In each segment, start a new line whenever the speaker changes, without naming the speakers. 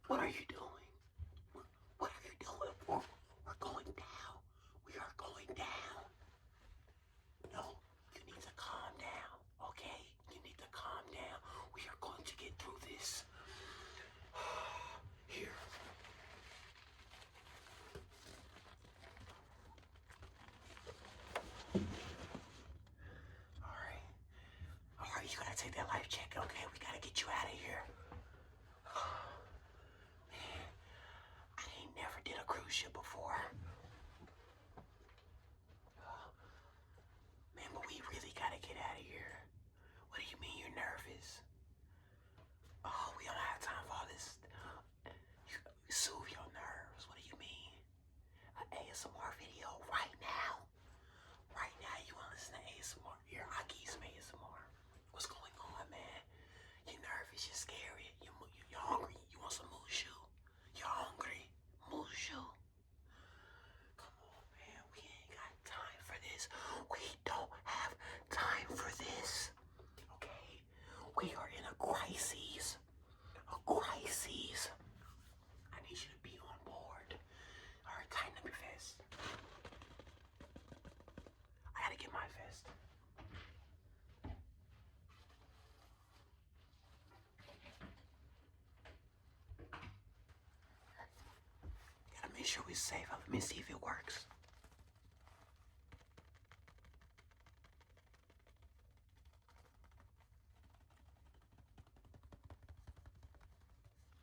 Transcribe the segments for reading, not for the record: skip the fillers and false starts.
What are you doing? What are you doing? We're going down. We are going down. No, you need to calm down, okay? You need to calm down. We are going to get through this. Here. Alright, you gotta take that life check, okay? We gotta get you out of here. Man, I ain't never did a cruise ship before. Man, but we really gotta get out of here. What do you mean you're nervous? Oh, we don't have time for all this. You soothe your nerves. What do you mean? An ASMR video right now? Right now, you want to listen to ASMR? Here, I'll give you some ASMR. What's going on, man? You're nervous, you're scared, you're hungry, you want some mushu? You're hungry, mushu? Come on, man, we ain't got time for this. We don't have time for this, okay? We are in a crisis. A crisis. I need you to be on board. Alright, tighten up your vest. I gotta get my vest. Gotta make sure we're safe. Let me see if it works.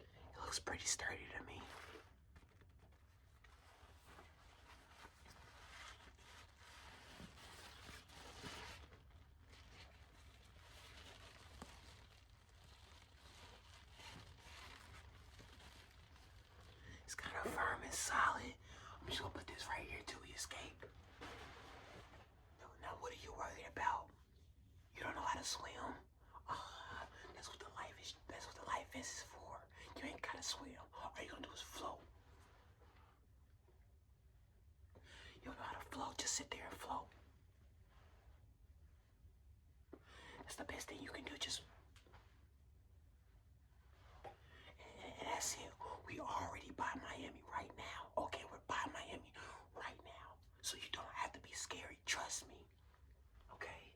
It looks pretty sturdy to me. It's kind of firm and solid. I'm just gonna put this right here till we escape. Now, what are you worried about? You don't know how to swim? That's what the life is. That's what the life vest is for. You ain't gotta swim. All you gonna do is float. You don't know how to float. Just sit there and float. That's the best thing you can do. And that's it. We already by Miami right now. Okay, we're by Miami right now. So you don't have to be scary. Trust me. Okay?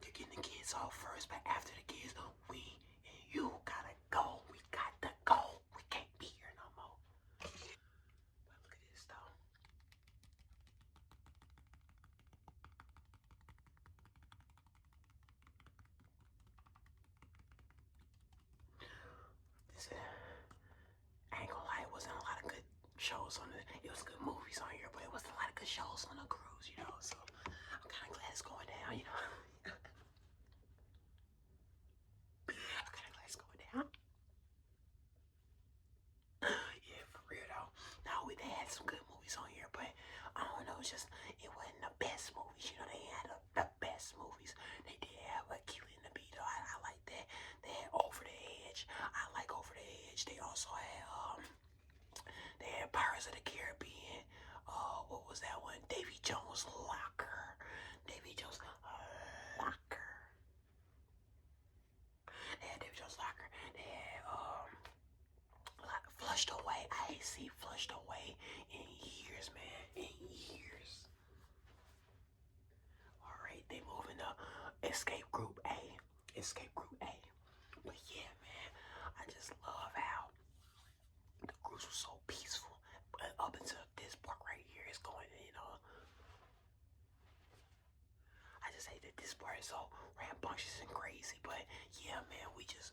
You're getting the kids off first, but after the kids, we and you gotta go. We got to go. We can't be here no more. But look at this though. I ain't gonna lie, it wasn't a lot of good shows on it. It was good movies on here, but it wasn't a lot of good shows on the cruise, you know. So I'm kind of glad it's going down, you know. I'm kind of glad it's going down. Yeah, for real though. Now they had some good movies on here, but I don't know, it wasn't the best movies. You know, they had the best movies. They did have a Killing the Beat. I like that. They had Over the Edge. I like Over the Edge. They also had Pirates of the Caribbean. What was that one? Davy Jones Locker. Davy Jones Locker. They had Davy Jones Locker. They had Flushed Away. I ain't seen Flushed Away in years, man. In years. Alright, they moving to Escape Group A. Escape Group A. But yeah, man, I just love how the cruise was so peaceful. But up until this part right here is going, you know. I just hate that this part is so rambunctious and crazy. But yeah, man, we just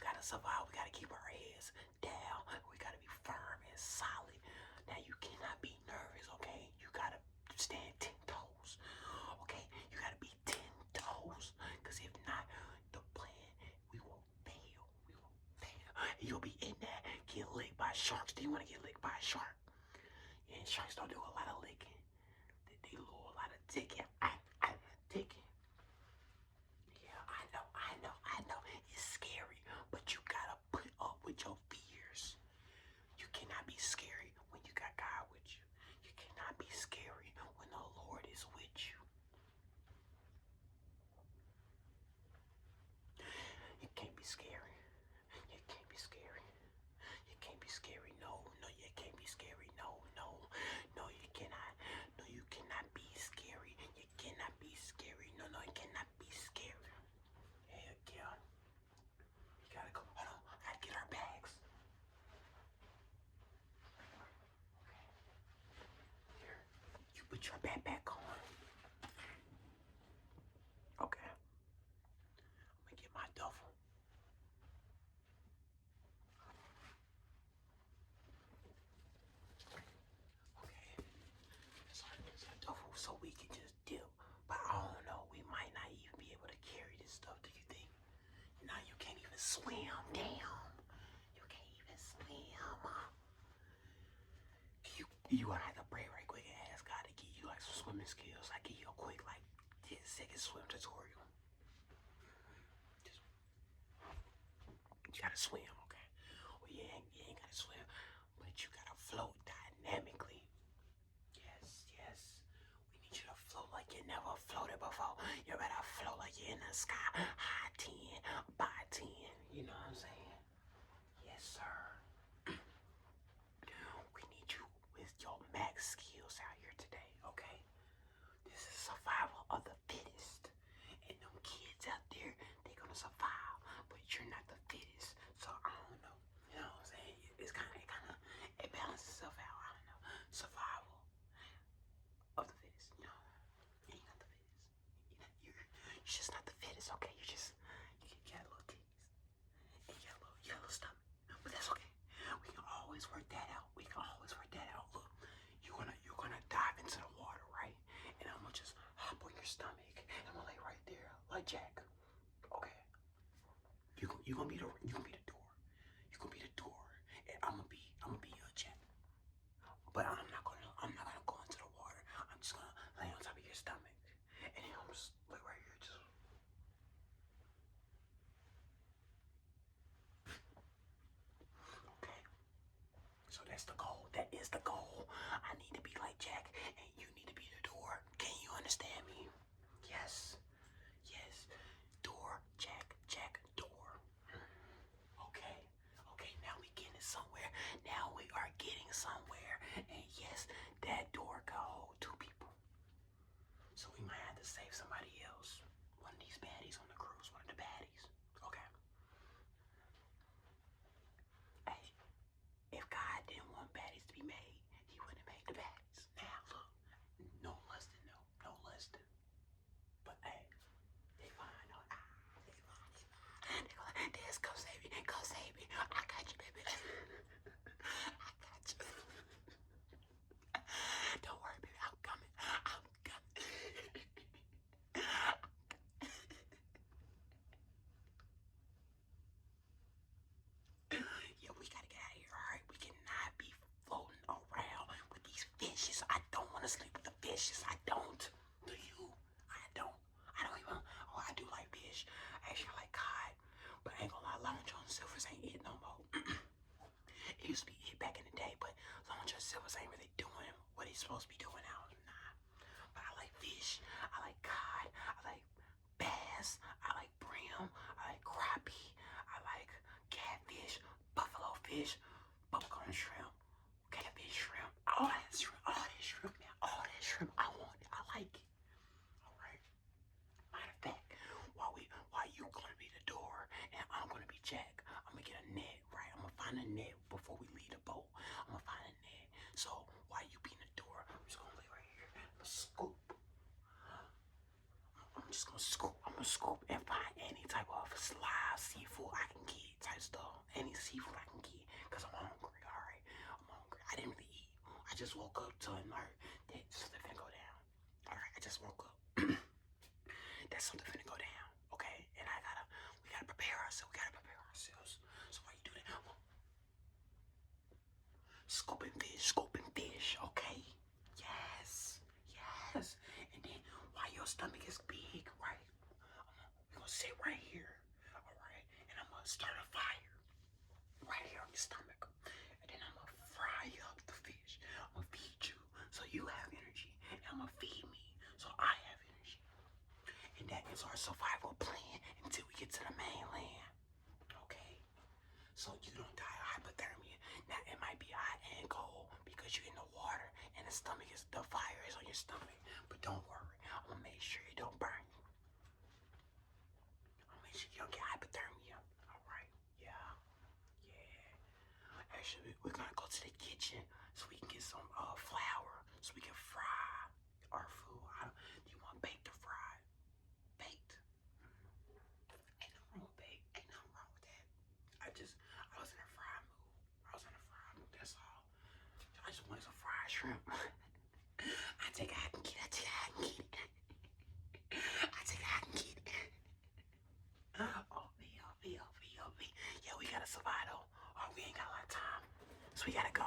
gotta survive. We gotta keep our heads down. We gotta be firm and solid. Now you cannot be nervous, okay? You gotta stand 10 toes. Okay? You gotta be 10 toes. Cause if not, the plan, we will fail. We will fail. And you'll be in there getting licked by sharks. Do you wanna get licked by a shark? And sharks don't do a lot of licking. They do a lot of ticking. Ticking. Yeah, I know. It's scary, but you gotta put up with your fears. You cannot be scary when you got God with you. You cannot be scary when the Lord is with you. You can't be scary. You can't scary. You can't be scary. No, you can't be scary. No, you cannot. No, you cannot be scary. You cannot be scary. No, you cannot be scary. Heck yeah. You gotta go. Hold on. I gotta get our bags. Okay. Here. You put your backpack on. Okay. I'm gonna get my duffel. Okay. So duffel so we can just dip. But I don't know. We might not even be able to carry this stuff. Do you think? Now you can't even swim. Damn. You can't even swim. You gonna have to pray right quick and ask God to give you like some swimming skills. I give you a quick like 10-second swim tutorial. Just, you gotta swim, okay? Well, you ain't gotta swim, but you gotta float dynamically. Yes. We need you to float like you never floated before. You better float like you're in the sky. High 10, by 10. You know what I'm saying? Yes, sir. We need you with your max skills out here today, okay? This is survival of the fittest. And them kids out there, they're gonna survive, but you're not the fittest. So I don't know. You know what I'm saying? It balances itself out. I don't know. Survival of the fittest. No, you're not the fittest. You're just not the fittest, okay? You got little titties. And you got a little stomach. But that's okay. We can always work that out. Look, you're gonna dive into the water, right? And I'm gonna just hop on your stomach. And I'm gonna lay right there, like Jack. Okay. You gonna be the door. You gonna be the door. And I'm gonna be Jack. But I'm not gonna go into the water. I'm just gonna lay on top of your stomach. And then I'm just lay right here, just. Okay. So that's the goal. That is the goal. I need to be like Jack, and you need to be the door. Can you understand me? Yes. Door, Jack, door. Okay. Now we getting somewhere. And yes, that door can hold 2 people. So we might have to save somebody else. One of these baddies on the cruise. One of the baddies. Okay. Hey, if God didn't want baddies to be made, he wouldn't have made the baddies. Now look, no lusting. But hey, they fine. No, they fine. They go like, Des, come save me. I got you, baby. I got you. Don't worry, baby. I'm coming. Yeah, we gotta get out of here, alright? We cannot be floating around with these fishes. I don't want to sleep with the fishes. I don't. Do you? I don't even. Oh, I do like fish. Actually, I like cod. But I ain't gonna lie, Long John Silver's ain't it no more. It used to be it back in the day, but Long John Silver's ain't really doing what he's supposed to be doing now. Nah. But I like fish. I like cod. I like bass. I like brim. I like crappie. I like catfish, buffalo fish, bubblegum shrimp, catfish shrimp, all that shrimp, man. All that shrimp. I want it. I like it. Alright. Matter of fact, while you gonna be the door and I'm gonna be Jack, I'm gonna get a net, right? I'm gonna find a net before we leave the boat. I'm gonna find a net. So while you be in the door, I'm just gonna lay right here. Scoop. I'm gonna scoop and find any type of live seafood I can get, type stuff. Any seafood I can get, cause I'm hungry. Alright, I'm hungry. I didn't really eat. I just woke up to alert that something finna go down. Alright, I just woke up. That something finna go down. Okay, and we gotta prepare ourselves. So while you do that, scooping fish. Okay. Yes. And then while your stomach is big, right? We're gonna sit right here, alright? And I'm gonna start a fire right here on your stomach. And then I'm gonna fry up the fish. I'm gonna feed you so you have energy. And I'm gonna feed me so I have energy. And that is our survival plan until we get to the mainland. Okay? So you actually, we're gonna go to the kitchen so we can get some flour so we can fry our food. Do you want baked or fried? Baked. Ain't nothing wrong with baked. Ain't nothing wrong with that. I was in a fried mood. That's all. I just wanted some fried shrimp. I take it, I can get it. Oh, me. Yeah, we gotta survive though. Oh, we ain't got a lot of time. So we gotta go.